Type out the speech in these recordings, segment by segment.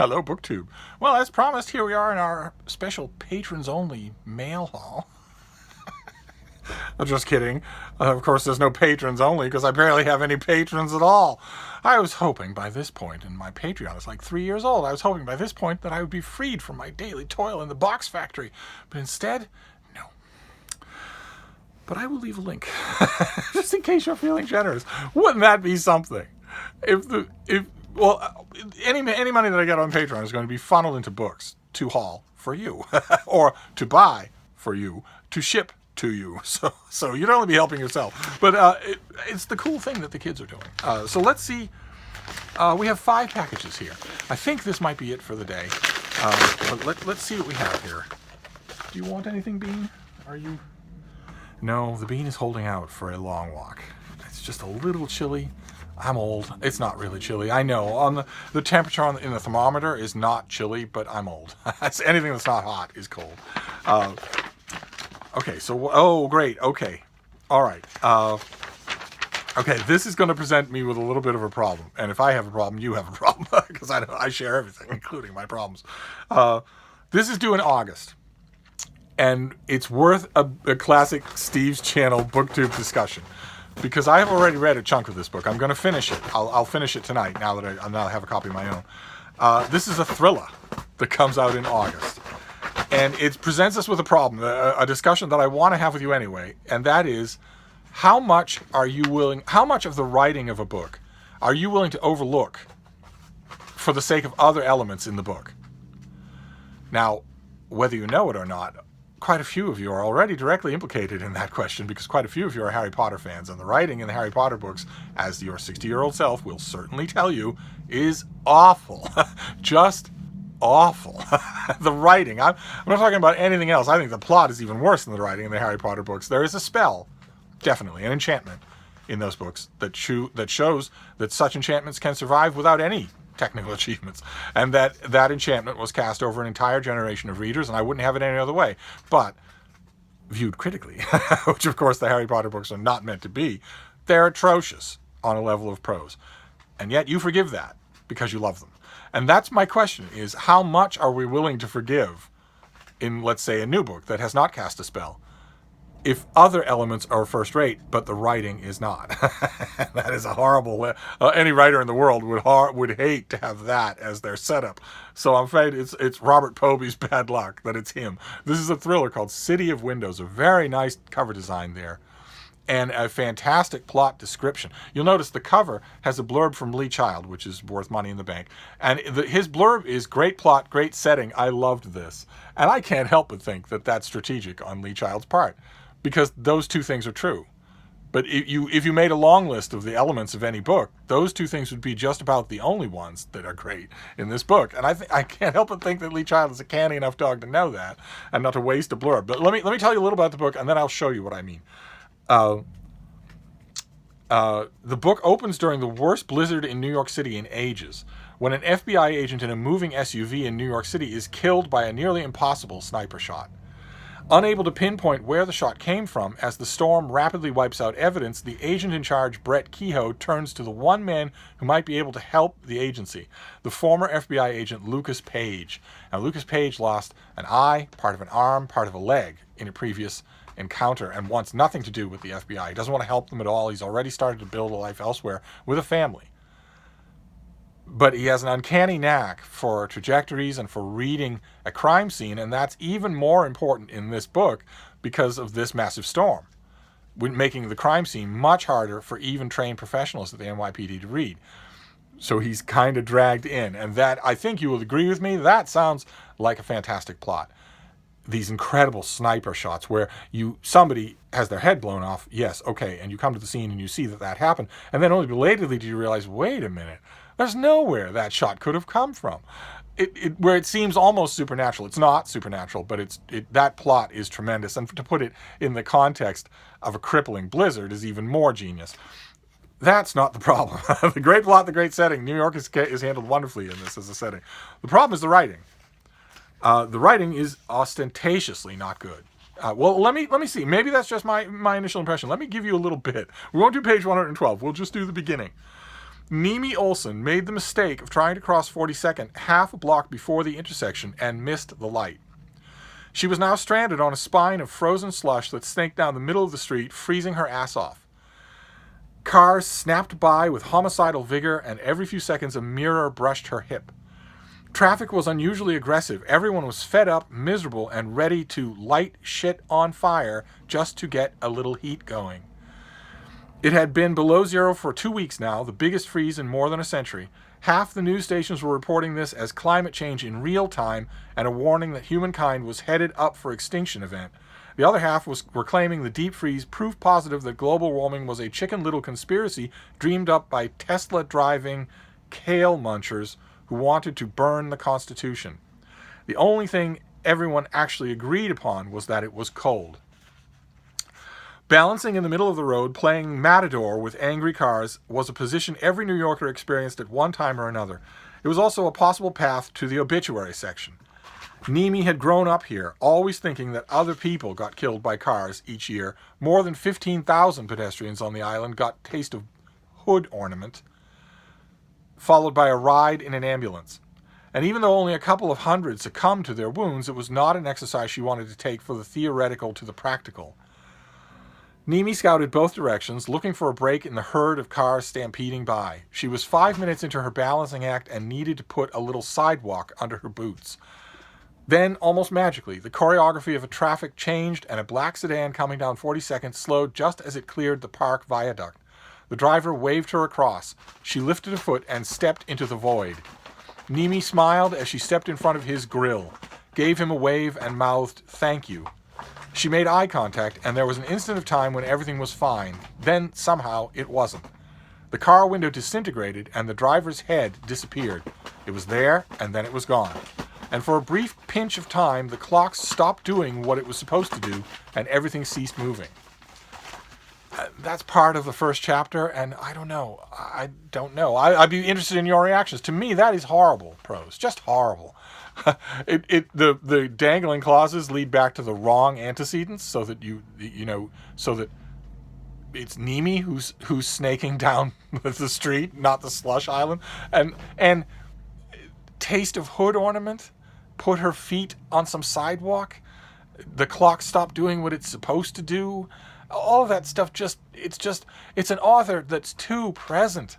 Hello, BookTube. Well, as promised, here we are in our special patrons-only mail haul. I'm just kidding. Of course, there's no patrons only because I barely have any patrons at all. I was hoping by this point, and my Patreon is like 3 years old, I was hoping by this point that I would be freed from my daily toil in the box factory. But instead, no. But I will leave a link, just in case you're feeling generous. Wouldn't that be something? Any money that I get on Patreon is going to be funneled into books to haul for you, or to buy for you, to ship to you. So you'd only be helping yourself. But it's the cool thing that the kids are doing. So let's see. We have 5 packages here. I think this might be it for the day. But let's see what we have here. Do you want anything, Bean? Are you? No, the Bean is holding out for a long walk. It's just a little chilly. I'm old. It's not really chilly. I know. On the temperature in the thermometer is not chilly, but I'm old. Anything that's not hot is cold. Okay, so great. Okay, all right. Okay, this is going to present me with a little bit of a problem, and if I have a problem, you have a problem because I share everything, including my problems. This is due in August, and it's worth a classic Steve's Channel BookTube discussion. Because I have already read a chunk of this book. I'm going to finish it. I'll finish it tonight now that I have a copy of my own. This is a thriller that comes out in August. And it presents us with a problem, a discussion that I want to have with you anyway. And that is, how much of the writing of a book are you willing to overlook for the sake of other elements in the book? Now, whether you know it or not, quite a few of you are already directly implicated in that question because quite a few of you are Harry Potter fans, and the writing in the Harry Potter books, as your 60-year-old self will certainly tell you, is awful. Just awful. The writing. I'm not talking about anything else. I think the plot is even worse than the writing in the Harry Potter books. There is a spell, definitely, an enchantment in those books that shows that such enchantments can survive without any technical achievements, and that enchantment was cast over an entire generation of readers, and I wouldn't have it any other way. But viewed critically, which of course the Harry Potter books are not meant to be, they're atrocious on a level of prose, and yet you forgive that because you love them. And that's my question, is how much are we willing to forgive in, let's say, a new book that has not cast a spell, if other elements are first rate, but the writing is not? That is a horrible... any writer in the world would hate to have that as their setup. So I'm afraid it's Robert Poby's bad luck that it's him. This is a thriller called City of Windows. A very nice cover design there. And a fantastic plot description. You'll notice the cover has a blurb from Lee Child, which is worth money in the bank. And his blurb is, great plot, great setting, I loved this. And I can't help but think that that's strategic on Lee Child's part, because those two things are true. But if you made a long list of the elements of any book, those two things would be just about the only ones that are great in this book. And I can't help but think that Lee Child is a canny enough dog to know that and not to waste a blurb. But let me tell you a little about the book, and then I'll show you what I mean. The book opens during the worst blizzard in New York City in ages, when an FBI agent in a moving SUV in New York City is killed by a nearly impossible sniper shot. Unable to pinpoint where the shot came from, as the storm rapidly wipes out evidence, the agent in charge, Brett Kehoe, turns to the one man who might be able to help the agency, the former FBI agent Lucas Page. Now, Lucas Page lost an eye, part of an arm, part of a leg in a previous encounter, and wants nothing to do with the FBI. He doesn't want to help them at all. He's already started to build a life elsewhere with a family. But he has an uncanny knack for trajectories and for reading a crime scene, and that's even more important in this book because of this massive storm, making the crime scene much harder for even trained professionals at the NYPD to read. So he's kind of dragged in, and that, I think you will agree with me, that sounds like a fantastic plot. These incredible sniper shots where somebody has their head blown off, yes, okay, and you come to the scene and you see that happened, and then only belatedly do you realize, wait a minute, there's nowhere that shot could have come from. Where it seems almost supernatural. It's not supernatural, but that plot is tremendous, and to put it in the context of a crippling blizzard is even more genius. That's not the problem. The great plot, the great setting. New York is handled wonderfully in this as a setting. The problem is the writing. The writing is ostentatiously not good. Well, let me see. Maybe that's just my initial impression. Let me give you a little bit. We won't do page 112. We'll just do the beginning. Nimi Olsen made the mistake of trying to cross 42nd half a block before the intersection and missed the light. She was now stranded on a spine of frozen slush that snaked down the middle of the street, freezing her ass off. Cars snapped by with homicidal vigor, and every few seconds a mirror brushed her hip. Traffic was unusually aggressive. Everyone was fed up, miserable, and ready to light shit on fire just to get a little heat going. It had been below zero for 2 weeks now, the biggest freeze in more than a century. Half the news stations were reporting this as climate change in real time and a warning that humankind was headed up for extinction event. The other half were claiming the deep freeze proof positive that global warming was a Chicken Little conspiracy dreamed up by Tesla-driving kale munchers who wanted to burn the Constitution. The only thing everyone actually agreed upon was that it was cold. Balancing in the middle of the road, playing Matador with angry cars, was a position every New Yorker experienced at one time or another. It was also a possible path to the obituary section. Nimi had grown up here, always thinking that other people got killed by cars each year. More than 15,000 pedestrians on the island got taste of hood ornament, followed by a ride in an ambulance. And even though only a couple of hundred succumbed to their wounds, it was not an exercise she wanted to take for the theoretical to the practical. Nimi scouted both directions, looking for a break in the herd of cars stampeding by. She was 5 minutes into her balancing act and needed to put a little sidewalk under her boots. Then, almost magically, the choreography of a traffic changed and a black sedan coming down 42nd slowed just as it cleared the park viaduct. The driver waved her across. She lifted a foot and stepped into the void. Nimi smiled as she stepped in front of his grill, gave him a wave and mouthed, "Thank you." She made eye contact, and there was an instant of time when everything was fine. Then, somehow, it wasn't. The car window disintegrated, and the driver's head disappeared. It was there, and then it was gone. And for a brief pinch of time, the clock stopped doing what it was supposed to do, and everything ceased moving. That's part of the first chapter, and I don't know. I'd be interested in your reactions. To me, that is horrible prose. Just horrible. The dangling clauses lead back to the wrong antecedents, so that so that it's Nimi who's snaking down the street, not the slush island, and taste of hood ornament, put her feet on some sidewalk, the clock stopped doing what it's supposed to do. All of that stuff it's an author that's too present.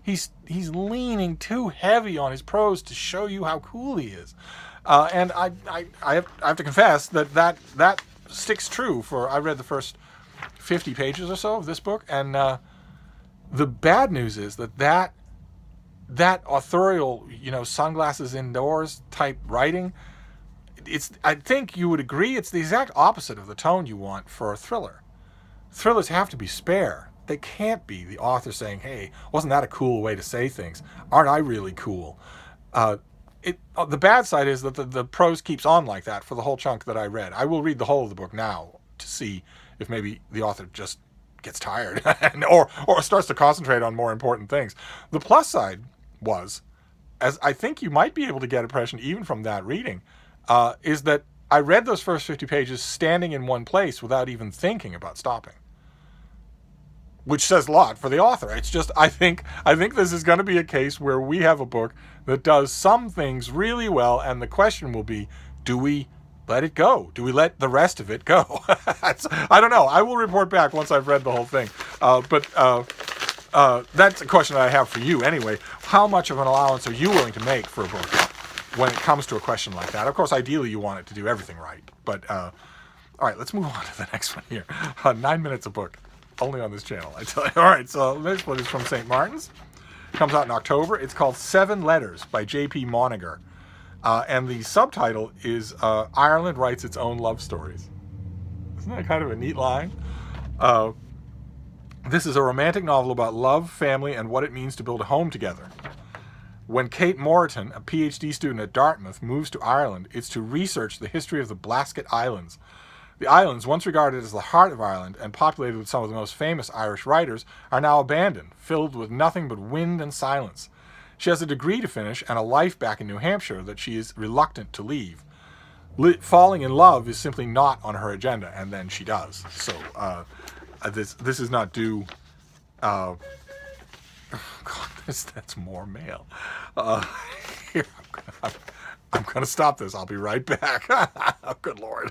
He's leaning too heavy on his prose to show you how cool he is. And I have to confess that sticks true for, I read the first 50 pages or so of this book, and the bad news is that authorial, sunglasses indoors type writing, I think you would agree, it's the exact opposite of the tone you want for a thriller. Thrillers have to be spare. They can't be the author saying, "Hey, wasn't that a cool way to say things? Aren't I really cool?" The bad side is that the prose keeps on like that for the whole chunk that I read. I will read the whole of the book now to see if maybe the author just gets tired or starts to concentrate on more important things. The plus side was, as I think you might be able to get impression even from that reading, is that I read those first 50 pages standing in one place without even thinking about stopping. Which says a lot for the author. It's just, I think this is going to be a case where we have a book that does some things really well, and the question will be, do we let it go? Do we let the rest of it go? I don't know. I will report back once I've read the whole thing. But that's a question that I have for you anyway. How much of an allowance are you willing to make for a book when it comes to a question like that? Of course, ideally you want it to do everything right. But, all right, let's move on to the next one here. 9 minutes a book. Only on this channel, I tell you. All right, so this one is from St. Martin's. Comes out in October. It's called 7 Letters by J.P. Moniger. And the subtitle is Ireland Writes Its Own Love Stories. Isn't that kind of a neat line? This is a romantic novel about love, family, and what it means to build a home together. When Kate Moreton, a PhD student at Dartmouth, moves to Ireland, it's to research the history of the Blasket Islands. The islands, once regarded as the heart of Ireland and populated with some of the most famous Irish writers, are now abandoned, filled with nothing but wind and silence. She has a degree to finish and a life back in New Hampshire that she is reluctant to leave. Falling in love is simply not on her agenda, and then she does. So this is not due God, that's more mail. Uh, here, I'm gonna stop this. I'll be right back. Oh, good Lord.